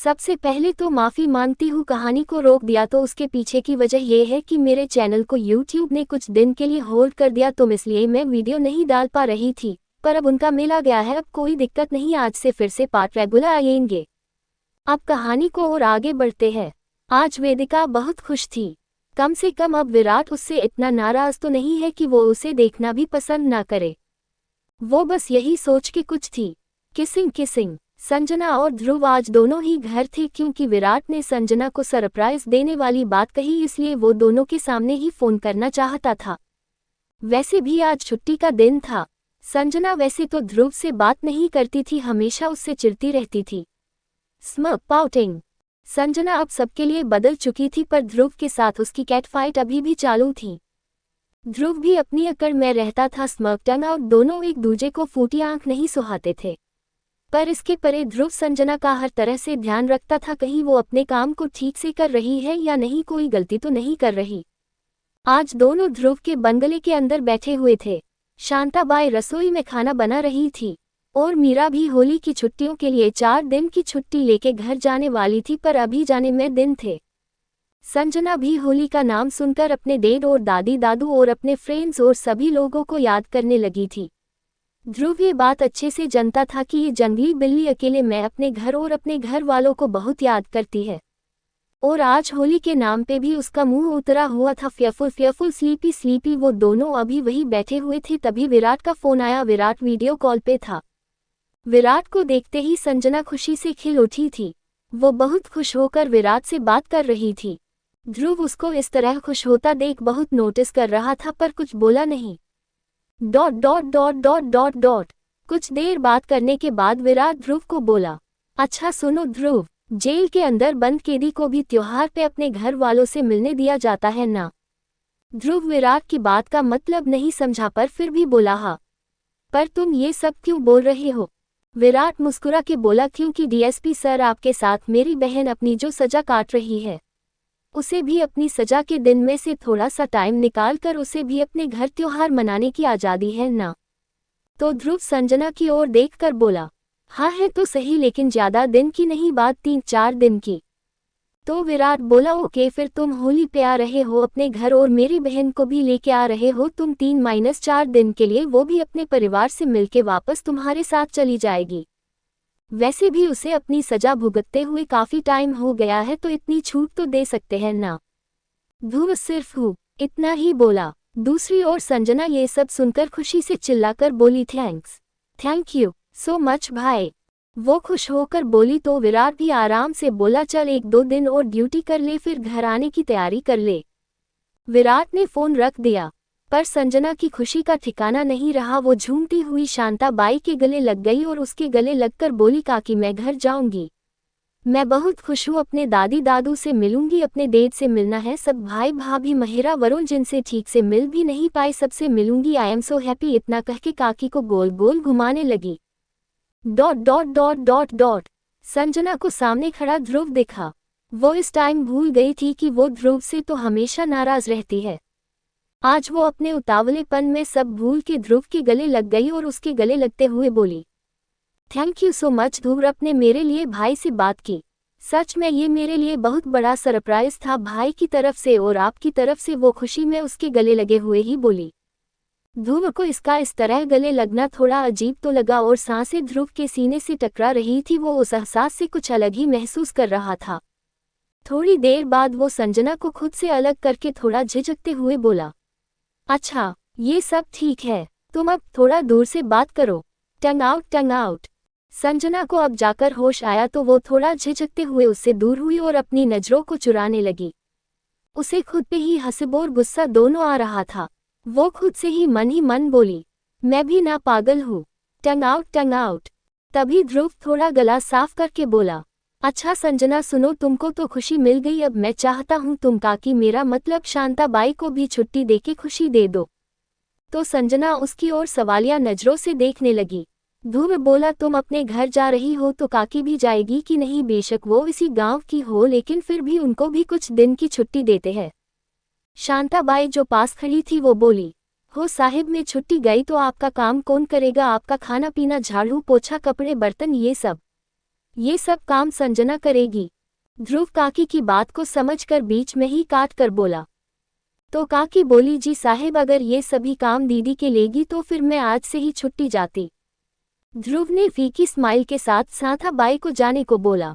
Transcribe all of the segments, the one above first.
सबसे पहले तो माफ़ी मांगती हूँ, कहानी को रोक दिया तो उसके पीछे की वजह यह है कि मेरे चैनल को यूट्यूब ने कुछ दिन के लिए होल्ड कर दिया, तो इसलिए मैं वीडियो नहीं डाल पा रही थी। पर अब उनका मिल आ गया है, अब कोई दिक्कत नहीं, आज से फिर से पार्ट रेगुलर आएंगे। अब कहानी को और आगे बढ़ते हैं। आज वेदिका बहुत खुश थी। कम से कम अब विराट उससे इतना नाराज तो नहीं है कि वो उसे देखना भी पसंद ना करे। वो बस यही सोच के कुछ थी। Kissing kissing. संजना और ध्रुव आज दोनों ही घर थे, क्योंकि विराट ने संजना को सरप्राइज देने वाली बात कही, इसलिए वो दोनों के सामने ही फोन करना चाहता था। वैसे भी आज छुट्टी का दिन था। संजना वैसे तो ध्रुव से बात नहीं करती थी, हमेशा उससे चिढ़ती रहती थी। Smirk pouting. संजना अब सबके लिए बदल चुकी थी, पर ध्रुव के साथ उसकी कैट फाइट अभी भी चालू थी। ध्रुव भी अपनी अकड़ में रहता था, स्मर्क टंग आउट, दोनों एक दूजे को फूटी आंख नहीं सुहाते थे। पर इसके परे ध्रुव संजना का हर तरह से ध्यान रखता था, कहीं वो अपने काम को ठीक से कर रही है या नहीं, कोई गलती तो नहीं कर रही। आज दोनों ध्रुव के बंगले के अंदर बैठे हुए थे। शांताबाई रसोई में खाना बना रही थी और मीरा भी होली की छुट्टियों के लिए 4 दिन की छुट्टी लेके घर जाने वाली थी, पर अभी जाने में दिन थे। संजना भी होली का नाम सुनकर अपने डेड और दादी दादू और अपने फ्रेंड्स और सभी लोगों को याद करने लगी थी। ध्रुव ये बात अच्छे से जानता था कि ये जंगली बिल्ली अकेले में अपने घर और अपने घर वालों को बहुत याद करती है, और आज होली के नाम पे भी उसका मुंह उतरा हुआ था। Fearful sleepy sleepy. वो दोनों अभी वही बैठे हुए थे, तभी विराट का फोन आया। विराट वीडियो कॉल पे था। विराट को देखते ही संजना खुशी से खिल उठी थी। वो बहुत खुश होकर विराट से बात कर रही थी। ध्रुव उसको इस तरह खुश होता देख बहुत नोटिस कर रहा था, पर कुछ बोला नहीं। डॉट। कुछ देर बात करने के बाद विराट ध्रुव को बोला, अच्छा सुनो ध्रुव, जेल के अंदर बंद कैदी को भी त्योहार पे अपने घर वालों से मिलने दिया जाता है ना। ध्रुव विराट की बात का मतलब नहीं समझा, पर फिर भी बोला, हाँ। पर तुम ये सब क्यों बोल रहे हो? विराट मुस्कुरा के बोला, क्योंकि डीएसपी सर आपके साथ मेरी बहन अपनी जो सजा काट रही है, उसे भी अपनी सजा के दिन में से थोड़ा सा टाइम निकाल कर उसे भी अपने घर त्योहार मनाने की आज़ादी है ना। तो ध्रुव संजना की ओर देखकर बोला, हाँ है तो सही, लेकिन ज़्यादा दिन की नहीं बात, 3-4 दिन की। तो विराट बोला, ओके, फिर तुम होली पे आ रहे हो अपने घर और मेरी बहन को भी लेके आ रहे हो, तुम 3-4 दिन के लिए, वो भी अपने परिवार से मिलके वापस तुम्हारे साथ चली जाएगी। वैसे भी उसे अपनी सजा भुगतते हुए काफी टाइम हो गया है, तो इतनी छूट तो दे सकते हैं ना। ध्रुव सिर्फ हूँ इतना ही बोला। दूसरी ओर संजना ये सब सुनकर खुशी से चिल्लाकर बोली, थैंक यू सो मच भाई। वो खुश होकर बोली तो विराट भी आराम से बोला, चल 1-2 दिन और ड्यूटी कर ले, फिर घर आने की तैयारी कर ले। विराट ने फोन रख दिया, पर संजना की खुशी का ठिकाना नहीं रहा। वो झूमती हुई शांताबाई के गले लग गई और उसके गले लगकर बोली, काकी मैं घर जाऊंगी, मैं बहुत खुश हूँ, अपने दादी दादू से मिलूंगी, अपने डेड से मिलना है, सब भाई भाभी महिरा वरुण जिनसे ठीक से मिल भी नहीं पाए सबसे मिलूंगी, आई एम सो हैप्पी। इतना कह के काकी को गोल गोल घुमाने लगी। डॉट। संजना को सामने खड़ा ध्रुव दिखा। वो इस टाइम भूल गई थी कि वो ध्रुव से तो हमेशा नाराज रहती है। आज वो अपने उतावलेपन में सब भूल के ध्रुव के गले लग गई और उसके गले लगते हुए बोली, थैंक यू सो मच ध्रुव, अपने मेरे लिए भाई से बात की, सच में ये मेरे लिए बहुत बड़ा सरप्राइज था भाई की तरफ से और आपकी तरफ से। वो खुशी में उसके गले लगे हुए ही बोली। ध्रुव को इसका इस तरह गले लगना थोड़ा अजीब तो लगा और सांसें ध्रुव के सीने से टकरा रही थी। वो उस एहसास से कुछ अलग ही महसूस कर रहा था। थोड़ी देर बाद वो संजना को खुद से अलग करके थोड़ा झिझकते हुए बोला, अच्छा ये सब ठीक है, तुम अब थोड़ा दूर से बात करो। टंग आउट। संजना को अब जाकर होश आया तो वो थोड़ा झिझकते हुए उससे दूर हुई और अपनी नजरों को चुराने लगी। उसे खुद पे ही हंसी और गुस्सा दोनों आ रहा था। वो खुद से ही मन बोली, मैं भी ना पागल हूँ। टंग आउट। तभी ध्रुव थोड़ा गला साफ करके बोला, अच्छा संजना सुनो, तुमको तो खुशी मिल गई, अब मैं चाहता हूँ तुम काकी मेरा मतलब शांताबाई को भी छुट्टी देके खुशी दे दो। तो संजना उसकी ओर सवालिया नजरों से देखने लगी। ध्रुव बोला, तुम अपने घर जा रही हो तो काकी भी जाएगी कि नहीं? बेशक वो इसी गांव की हो, लेकिन फिर भी उनको भी कुछ दिन की छुट्टी देते हैं। शांताबाई जो पास खड़ी थी वो बोली, हो साहिब में छुट्टी गई तो आपका काम कौन करेगा? आपका खाना पीना, झाड़ू पोछा, कपड़े बर्तन ये सब। ये सब काम संजना करेगी। ध्रुव काकी की बात को समझकर बीच में ही काट कर बोला। तो काकी बोली, जी साहेब, अगर ये सभी काम दीदी के लेगी तो फिर मैं आज से ही छुट्टी जाती। ध्रुव ने फीकी स्माइल के साथ साथा बाई को जाने को बोला।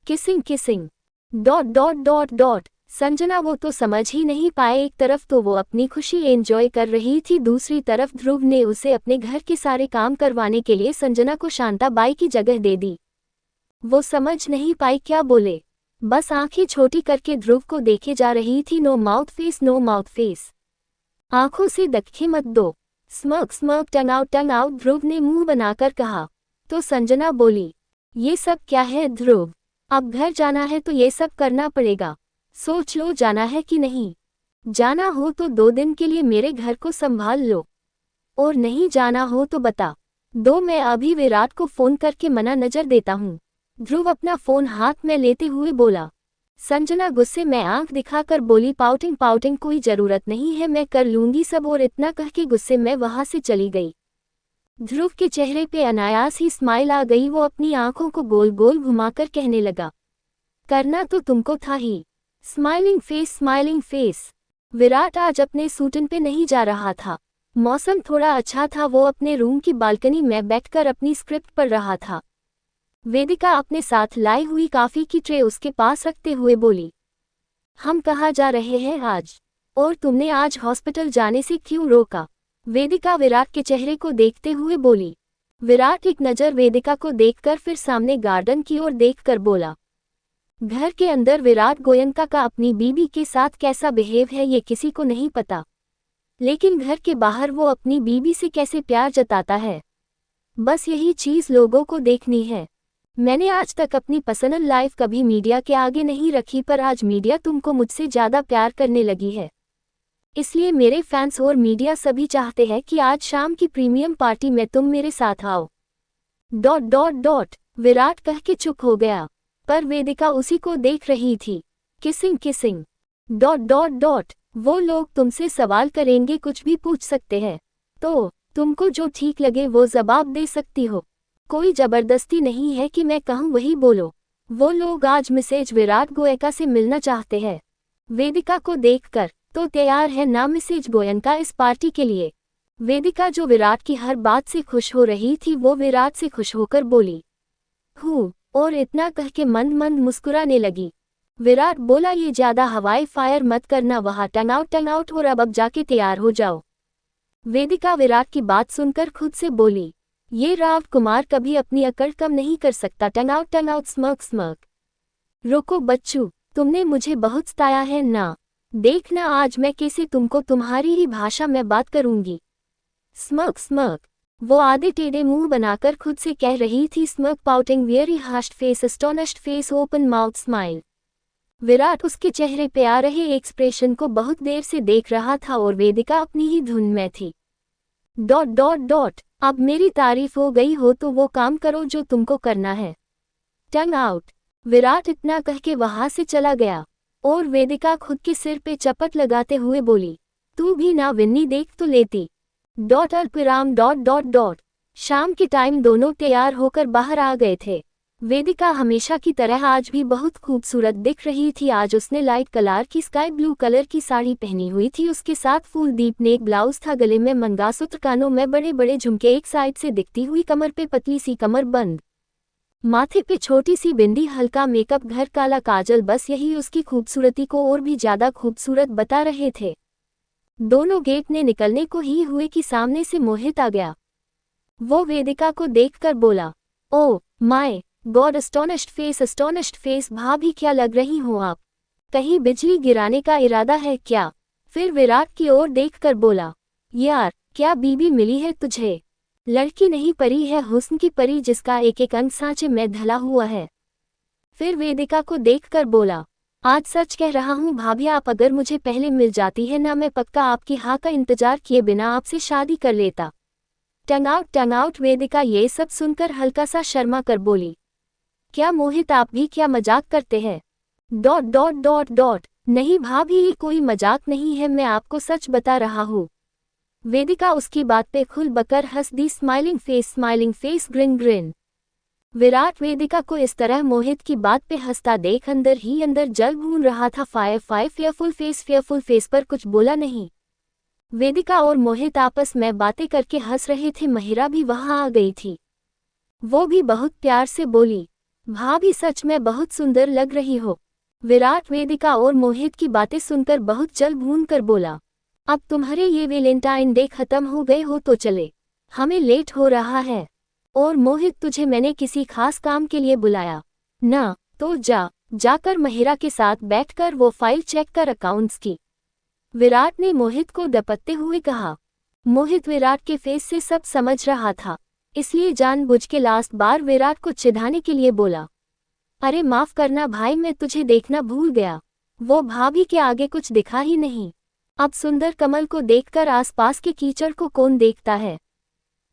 Kissing kissing dot dot dot dot. Sanjana वो तो समझ ही नहीं पाए। एक तरफ तो वो अपनी खुशी एंजॉय कर रही थी, दूसरी तरफ ध्रुव ने उसे अपने घर के सारे काम करवाने के लिए संजना को शांता बाई की जगह दे दी। वो समझ नहीं पाई क्या बोले, बस आंखें छोटी करके ध्रुव को देखे जा रही थी। No mouth face, no mouth face, आंखों से दखी मत दो। Smirk smirk, tongue out tongue out, Dhruv ने मुंह बनाकर कहा। तो संजना बोली, ये सब क्या है ध्रुव, अब घर जाना है तो ये सब करना पड़ेगा। सोच लो जाना है कि नहीं। जाना हो तो 2 दिन के लिए मेरे घर को संभाल लो, और नहीं जाना हो तो बता दो, मैं अभी विराट को फोन करके मना नजर देता हूँ। ध्रुव अपना फोन हाथ में लेते हुए बोला। संजना गुस्से में आंख दिखाकर बोली, पाउटिंग पाउटिंग कोई जरूरत नहीं है, मैं कर लूंगी सब, और इतना कह के गुस्से में वहां से चली गई। ध्रुव के चेहरे पे अनायास ही स्माइल आ गई। वो अपनी आंखों को गोल गोल घुमाकर कहने लगा, करना तो तुमको था ही। Smiling face, smiling face. Virat आज अपने सूटन पे नहीं जा रहा था। मौसम थोड़ा अच्छा था। वो अपने रूम की बालकनी में बैठकर अपनी स्क्रिप्ट पढ़ रहा था। वेदिका अपने साथ लाई हुई कॉफी की ट्रे उसके पास रखते हुए बोली, हम कहाँ जा रहे हैं आज, और तुमने आज हॉस्पिटल जाने से क्यों रोका। वेदिका विराट के चेहरे को देखते हुए बोली। विराट एक नज़र वेदिका को देखकर फिर सामने गार्डन की ओर देखकर बोला। घर के अंदर विराट गोयनका का अपनी बीबी के साथ कैसा बिहेव है ये किसी को नहीं पता, लेकिन घर के बाहर वो अपनी बीबी से कैसे प्यार जताता है, बस यही चीज़ लोगों को देखनी है। मैंने आज तक अपनी पर्सनल लाइफ कभी मीडिया के आगे नहीं रखी, पर आज मीडिया तुमको मुझसे ज़्यादा प्यार करने लगी है, इसलिए मेरे फैंस और मीडिया सभी चाहते हैं कि आज शाम की प्रीमियम पार्टी में तुम मेरे साथ आओ। Dot dot dot. विराट कह के चुप हो गया, पर वेदिका उसी को देख रही थी। Kissing kissing dot dot dot. वो लोग तुमसे सवाल करेंगे, कुछ भी पूछ सकते हैं, तो तुमको जो ठीक लगे वो जवाब दे सकती हो। कोई जबरदस्ती नहीं है कि मैं कहूँ वही बोलो। वो लोग आज मिसेज विराट गोयनका से मिलना चाहते हैं। वेदिका को देखकर तो तैयार है ना मिसेज गोयनका इस पार्टी के लिए। वेदिका जो विराट की हर बात से खुश हो रही थी, वो विराट से खुश होकर बोली हूँ, और इतना कह के मंद मंद मुस्कुराने लगी। विराट बोला, ये ज्यादा हवाई फायर मत करना, वहाँ टंग आउट, और अब जाके तैयार हो जाओ। वेदिका विराट की बात सुनकर खुद से बोली, ये राव कुमार कभी अपनी अकड़ कम नहीं कर सकता। टंग आउट, स्मर्क स्मर्क। रोको बच्चू, तुमने मुझे बहुत सताया है ना, देखना आज मैं कैसे तुमको तुम्हारी ही भाषा में बात करूंगी। Smirk smirk. वो आधे टेढ़े मुंह बनाकर खुद से कह रही थी, smirk pouting very hast face, astonished face, open mouth smile. Virat उसके चेहरे पे आ रहे एक्सप्रेशन को बहुत देर से देख रहा था और वेदिका अपनी ही धुन में थी। Dot dot dot. अब मेरी तारीफ हो गई हो तो वो काम करो जो तुमको करना है। टंग आउट। विराट इतना कह के वहां से चला गया और वेदिका खुद के सिर पे चपट लगाते हुए बोली, तू भी ना विन्नी देख तो लेती। डॉट अल्पविराम डॉट डॉट डॉट। शाम के टाइम दोनों तैयार होकर बाहर आ गए थे। वेदिका हमेशा की तरह आज भी बहुत खूबसूरत दिख रही थी। आज उसने लाइट कलर की स्काई ब्लू कलर की साड़ी पहनी हुई थी, उसके साथ फूल दीप नेक ब्लाउज था, गले में मंगलसूत्र, कानों में बड़े बड़े झुमके, एक साइड से दिखती हुई कमर पे पतली सी कमर बंद, माथे पे छोटी सी बिंदी, हल्का मेकअप, घर काला काजल, बस यही उसकी खूबसूरती को और भी ज्यादा खूबसूरत बता रहे थे। दोनों गेट ने निकलने को ही हुए कि सामने से मोहित आ गया। वो वेदिका को देखकर बोला, oh my God, astonished face, भाभी क्या लग रही हो आप, कहीं बिजली गिराने का इरादा है क्या। फिर विराट की ओर देखकर बोला, यार क्या बीबी मिली है तुझे, लड़की नहीं परी है, हुस्न की परी जिसका एक एक अंग सांचे में ढला हुआ है। फिर वेदिका को देखकर बोला, आज सच कह रहा हूँ भाभी, आप अगर मुझे पहले मिल जाती है ना, मैं पक्का आपकी हाँ का इंतजार किए बिना आपसे शादी कर लेता। टंग आउट। वेदिका ये सब सुनकर हल्का सा शर्मा कर बोली, क्या मोहित आप भी क्या मजाक करते हैं। Dot dot dot dot. नहीं भाभी, ये कोई मजाक नहीं है, मैं आपको सच बता रहा हूँ। वेदिका उसकी बात पे खुल बकर हंस दी। Smiling face, grin grin. Virat Vedika को इस तरह मोहित की बात पे हंसता देख अंदर ही अंदर जल भून रहा था। फेयरफुल फेस पर कुछ बोला नहीं। वेदिका और मोहित आपस में बातें करके हंस रहे थे। महिरा भी वहां आ गई थी। वो भी बहुत प्यार से बोली, भाभी सच में बहुत सुंदर लग रही हो। विराट वेदिका और मोहित की बातें सुनकर बहुत जल भून कर बोला, अब तुम्हारे ये वैलेंटाइन डे खत्म हो गए हो तो चले, हमें लेट हो रहा है। और मोहित तुझे मैंने किसी खास काम के लिए बुलाया ना, तो जाकर महिरा के साथ बैठकर वो फाइल चेक कर अकाउंट्स की। विराट ने मोहित को दपकते हुए कहा। मोहित विराट के फेस से सब समझ रहा था, इसलिए जानबूझ के लास्ट बार विराट को चिढ़ाने के लिए बोला, अरे माफ करना भाई, मैं तुझे देखना भूल गया। वो भाभी के आगे कुछ दिखा ही नहीं। अब सुंदर कमल को देखकर आसपास के कीचड़ को कौन देखता है,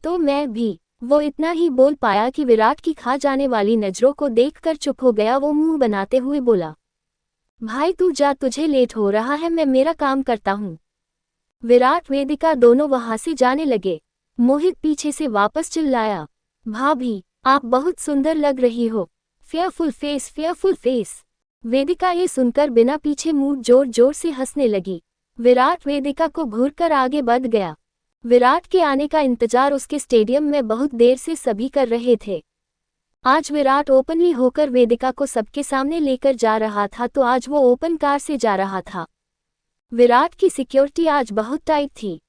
तो मैं भी। वो इतना ही बोल पाया कि विराट की खा जाने वाली नजरों को देखकर चुप हो गया। वो मुंह बनाते हुए बोला, भाई तू जा, तुझे लेट हो रहा है, मैं मेरा काम करता हूँ। विराट वेदिका दोनों वहां से जाने लगे। मोहित पीछे से वापस चिल्लाया, भाभी आप बहुत सुंदर लग रही हो। Fearful face. वेदिका ये सुनकर बिना पीछे मुंह जोर जोर से हंसने लगी। विराट वेदिका को घूरकर आगे बढ़ गया। विराट के आने का इंतजार उसके स्टेडियम में बहुत देर से सभी कर रहे थे। आज विराट ओपनली होकर वेदिका को सबके सामने लेकर जा रहा था, तो आज वो ओपन कार से जा रहा था। विराट की सिक्योरिटी आज बहुत टाइट थी। ...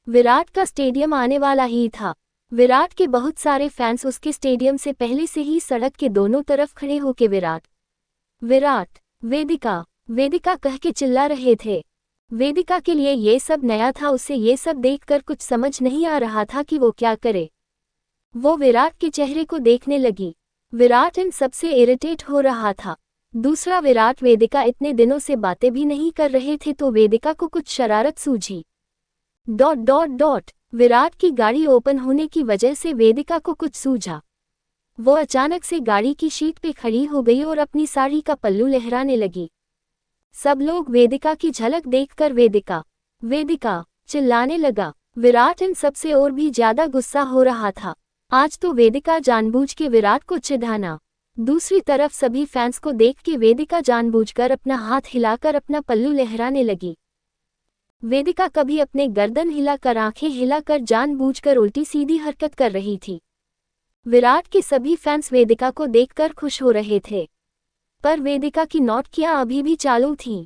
विराट का स्टेडियम आने वाला ही था। विराट के बहुत सारे फैंस उसके स्टेडियम से पहले से ही सड़क के दोनों तरफ खड़े होके विराट वेदिका कह के चिल्ला रहे थे। वेदिका के लिए ये सब नया था। उसे ये सब देखकर कुछ समझ नहीं आ रहा था कि वो क्या करे। वो विराट के चेहरे को देखने लगी। विराट इन सबसे इरिटेट हो रहा था। दूसरा, विराट वेदिका इतने दिनों से बातें भी नहीं कर रहे थे, तो वेदिका को कुछ शरारत सूझी। ... विराट की गाड़ी ओपन होने की वजह से वेदिका को कुछ सूझा। वो अचानक से गाड़ी की शीट पे खड़ी हो गई और अपनी साड़ी का पल्लू लहराने लगी। सब लोग वेदिका की झलक देखकर वेदिका चिल्लाने लगा। विराट इन सबसे और भी ज्यादा गुस्सा हो रहा था। आज तो वेदिका जानबूझ के विराट को चिढ़ाना। दूसरी तरफ सभी फैंस को देख के वेदिका जानबूझकर अपना हाथ हिलाकर अपना पल्लू लहराने लगी। वेदिका कभी अपने गर्दन हिलाकर, आंखें हिलाकर जानबूझकर उल्टी सीधी हरकत कर रही थी। विराट के सभी फैंस वेदिका को देखकर खुश हो रहे थे, पर वेदिका की नौटंकियां अभी भी चालू थीं।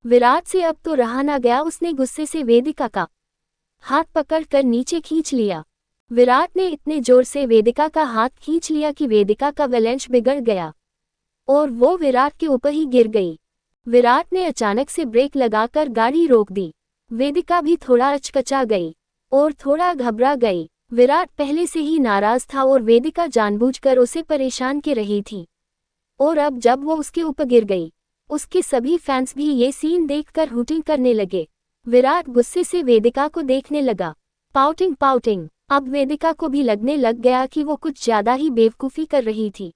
विराट से अब तो रहा ना गया। उसने गुस्से से वेदिका का हाथ पकड़कर नीचे खींच लिया। विराट ने इतने जोर से वेदिका का हाथ खींच लिया कि वेदिका का बैलेंस बिगड़ गया और वो विराट के ऊपर ही गिर गई। विराट ने अचानक से ब्रेक लगाकर गाड़ी रोक दी। वेदिका भी थोड़ा अचकचा गई और थोड़ा घबरा गई। विराट पहले से ही नाराज था और वेदिका जानबूझकर उसे परेशान कर रही थी, और अब जब वो उसके ऊपर गिर गई, उसके सभी फैंस भी ये सीन देखकर हूटिंग करने लगे। विराट गुस्से से वेदिका को देखने लगा। पाउटिंग। अब वेदिका को भी लगने लग गया कि वो कुछ ज्यादा ही बेवकूफ़ी कर रही थी।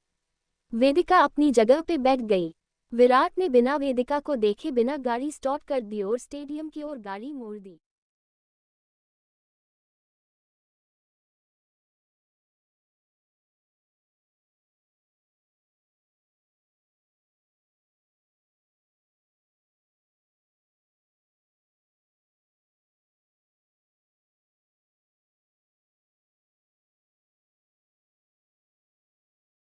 वेदिका अपनी जगह पे बैठ गई। विराट ने बिना वेदिका को देखे बिना गाड़ी स्टार्ट कर दी और स्टेडियम की ओर गाड़ी मोड़ दी।